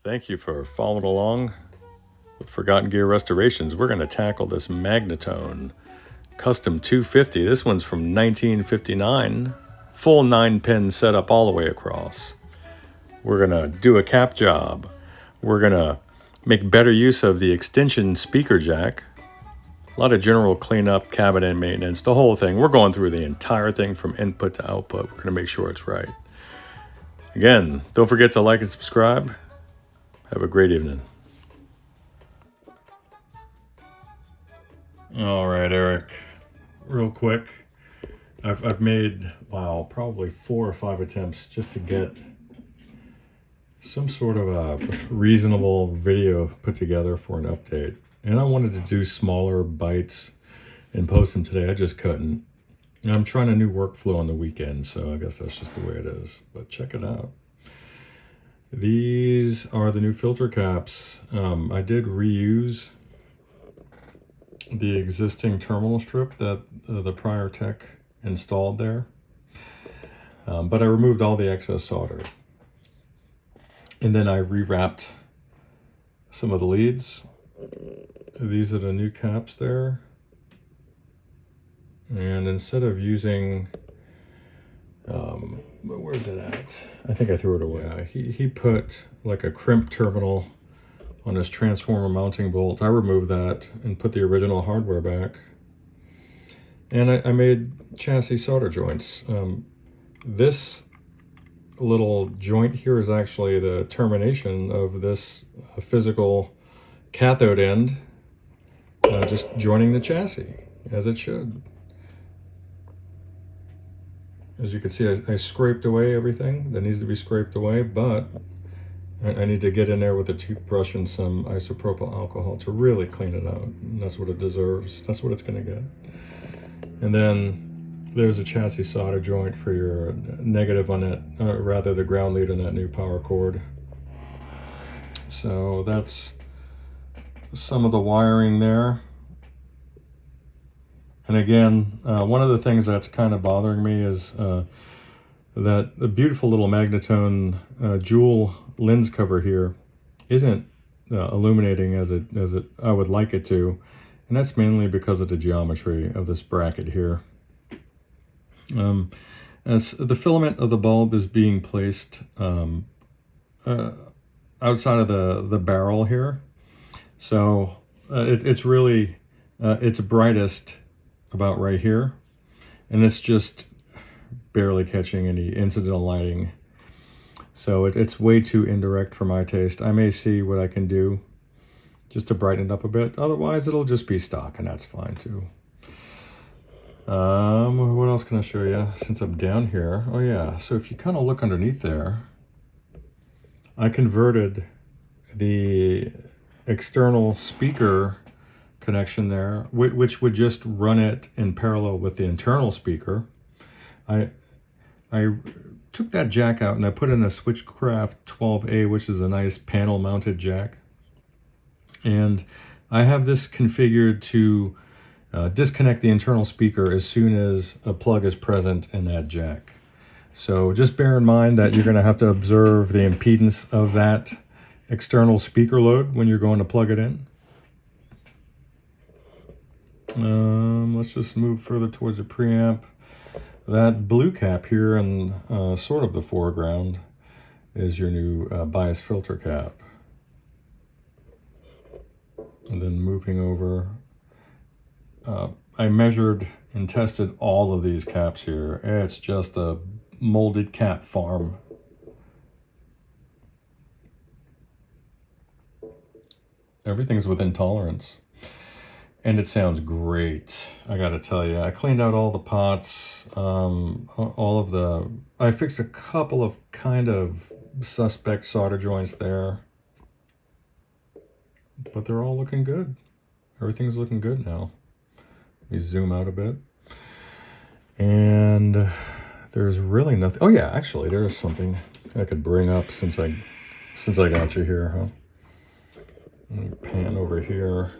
Thank you for following along with Forgotten Gear Restorations. We're going to tackle this Magnatone Custom 250. This one's from 1959. Full 9-pin setup all the way across. We're going to do a cap job. We're going to make better use of the extension speaker jack. A lot of general cleanup, cabinet maintenance, the whole thing. We're going through the entire thing from input to output. We're going to make sure it's right. Again, don't forget to like and subscribe. Have a great evening. All right, Eric, real quick. I've made, wow, probably 4 or 5 attempts just to get some sort of a reasonable video put together for an update. And I wanted to do smaller bites and post them today. I just couldn't. And I'm trying a new workflow on the weekend, so I guess that's just the way it is. But check it out. These are the new filter caps. I did reuse the existing terminal strip that the prior tech installed there. But I removed all the excess solder. And then I rewrapped some of the leads. These are the new caps there. And instead of using, where's it at? I think I threw it away. Yeah, he put like a crimp terminal on his transformer mounting bolt. I removed that and put the original hardware back. And I made chassis solder joints. This little joint here is actually the termination of this physical cathode end, just joining the chassis, as it should. As you can see, I scraped away everything that needs to be scraped away, but I need to get in there with a toothbrush and some isopropyl alcohol to really clean it out. And that's what it deserves. That's what it's going to get. And then there's a chassis solder joint for your negative on that, rather the ground lead on that new power cord. So that's some of the wiring there. And again, one of the things that's kind of bothering me is that the beautiful little Magnatone jewel lens cover here isn't illuminating as I would like it to. And that's mainly because of the geometry of this bracket here. As the filament of the bulb is being placed outside of the barrel here. So it's really, it's brightest about right here. And it's just barely catching any incidental lighting. So it's way too indirect for my taste. I may see what I can do just to brighten it up a bit. Otherwise, it'll just be stock, and that's fine too. What else can I show you since I'm down here? Oh yeah, so if you kind of look underneath there, I converted the external speaker connection there, which would just run it in parallel with the internal speaker. I took that jack out and I put in a Switchcraft 12A, which is a nice panel mounted jack. And I have this configured to disconnect the internal speaker as soon as a plug is present in that jack. So just bear in mind that you're going to have to observe the impedance of that external speaker load when you're going to plug it in. Let's just move further towards the preamp. That blue cap here in sort of the foreground is your new bias filter cap. And then moving over, I measured and tested all of these caps here. It's just a molded cap farm. Everything's within tolerance. And it sounds great, I gotta tell you. I cleaned out all the pots, I fixed a couple of kind of suspect solder joints there. But they're all looking good. Everything's looking good now. Let me zoom out a bit. And there's really nothing. Oh yeah, actually there is something I could bring up since I got you here, huh? Let me pan over here.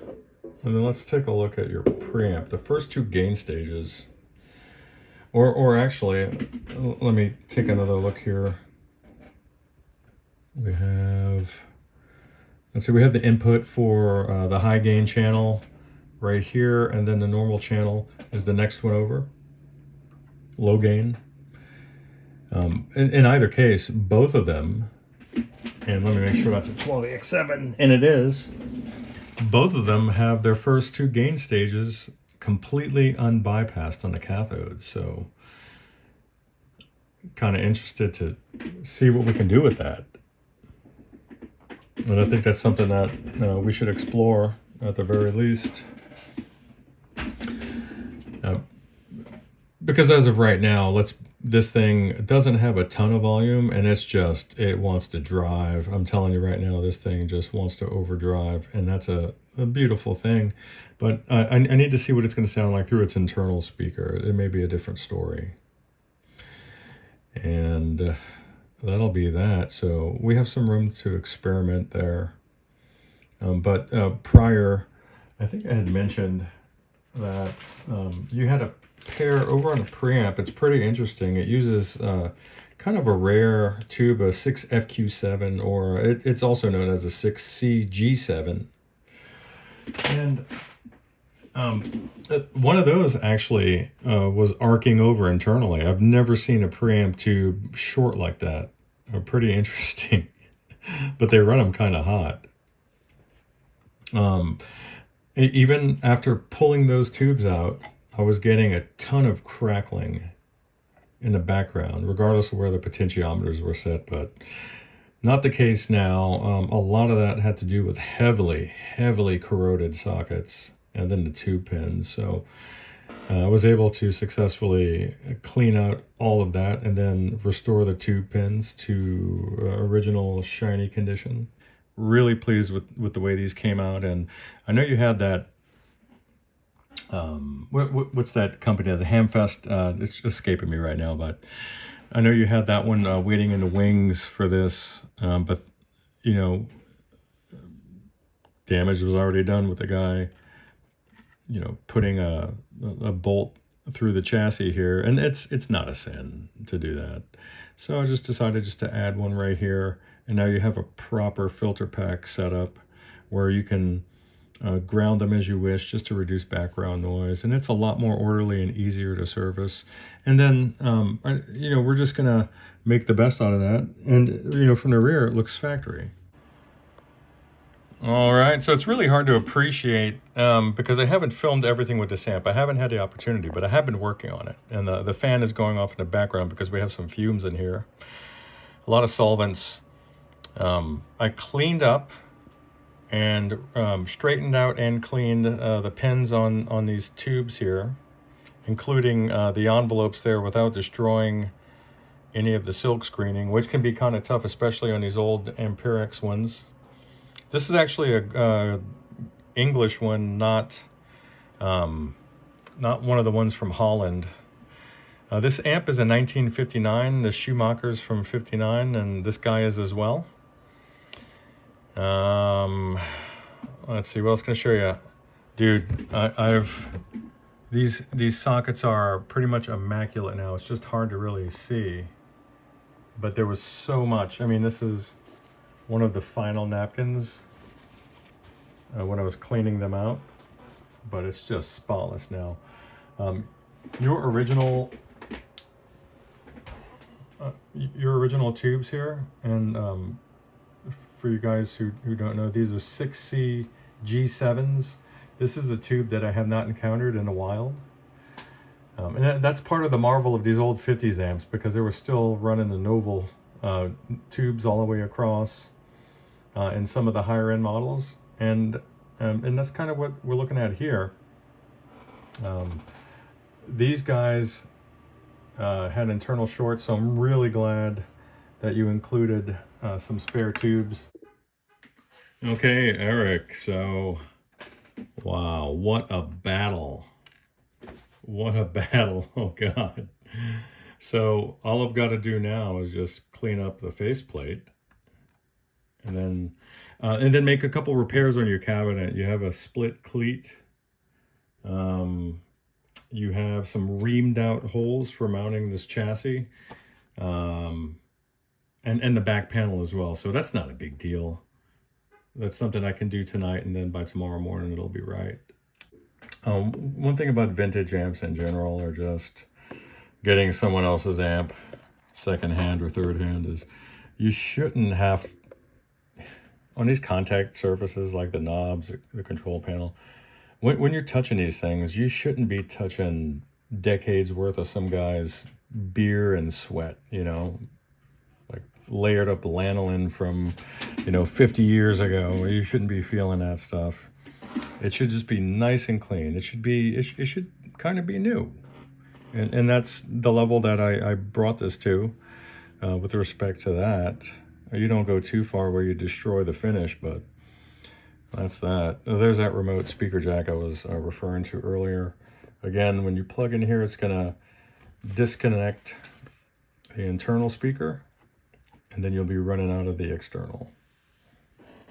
And then let's take a look at your preamp. The first 2 gain stages. Or actually, let me take another look here. We have And so we have the input for the high gain channel right here, and then the normal channel is the next one over, low gain. In either case, both of them, and let me make sure that's a 12AX7, and it is, both of them have their first two gain stages completely unbypassed on the cathode. So kind of interested to see what we can do with that. And I think that's something that we should explore at the very least. Because as of right now, this thing doesn't have a ton of volume, and it wants to drive. I'm telling you right now, this thing just wants to overdrive, and that's a beautiful thing. But I need to see what it's going to sound like through its internal speaker. It may be a different story. And that'll be that. So we have some room to experiment there. But prior, I think I had mentioned that you had a pair over on the preamp. It's pretty interesting. It uses kind of a rare tube, a 6FQ7, or it's also known as a 6CG7. And one of those actually was arcing over internally. I've never seen a preamp tube short like that. Pretty interesting. But they run them kind of hot. Even after pulling those tubes out, I was getting a ton of crackling in the background, regardless of where the potentiometers were set, but not the case now. A lot of that had to do with heavily corroded sockets and then the tube pins. So I was able to successfully clean out all of that and then restore the tube pins to original shiny condition. Really pleased with the way these came out. And I know you had that, what's that company, the Hamfest, it's escaping me right now, but I know you had that one waiting in the wings for this, but you know, damage was already done with the guy, you know, putting a bolt through the chassis here, and it's not a sin to do that. So I just decided just to add one right here, and now you have a proper filter pack setup where you can ground them as you wish just to reduce background noise, and it's a lot more orderly and easier to service. And then you know, we're just gonna make the best out of that, and you know, from the rear it looks factory. All right, so it's really hard to appreciate because I haven't filmed everything with this amp. I haven't had the opportunity, but I have been working on it, and the fan is going off in the background because we have some fumes in here, a lot of solvents. I cleaned up and straightened out and cleaned the pins on these tubes here, including the envelopes there, without destroying any of the silk screening, which can be kind of tough, especially on these old Amperex ones. This is actually a English one, not one of the ones from Holland. This amp is a 1959. The Schumacher's from 59, and this guy is as well. Let's see, what else can I show you? Dude, these sockets are pretty much immaculate now. It's just hard to really see. But there was so much. I mean, this is one of the final napkins when I was cleaning them out, but it's just spotless now. Your original tubes here, and for you guys who don't know, these are 6C G7s. This is a tube that I have not encountered in the wild. And that's part of the marvel of these old 50s amps, because they were still running the Noble tubes all the way across in some of the higher end models. And that's kind of what we're looking at here. These guys had internal shorts, so I'm really glad that you included some spare tubes. Okay, Eric, so wow, what a battle. What a battle. Oh God. So all I've got to do now is just clean up the faceplate, and then make a couple repairs on your cabinet. You have a split cleat. You have some reamed out holes for mounting this chassis, and the back panel as well. So that's not a big deal. that's something I can do tonight, and then by tomorrow morning it'll be right. One thing about vintage amps in general, or just getting someone else's amp second hand or third hand, is you shouldn't have, on these contact surfaces like the knobs, the control panel, when you're touching these things, you shouldn't be touching decades worth of some guy's beer and sweat, you know, like layered up lanolin from, 50 years ago. You shouldn't be feeling that stuff. It should just be nice and clean. It should kind of be new. And that's the level that I brought this to with respect to that. You don't go too far where you destroy the finish, but that's that. There's that remote speaker jack I was referring to earlier. Again, when you plug in here, it's going to disconnect the internal speaker, and then you'll be running out of the external.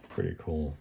Pretty cool.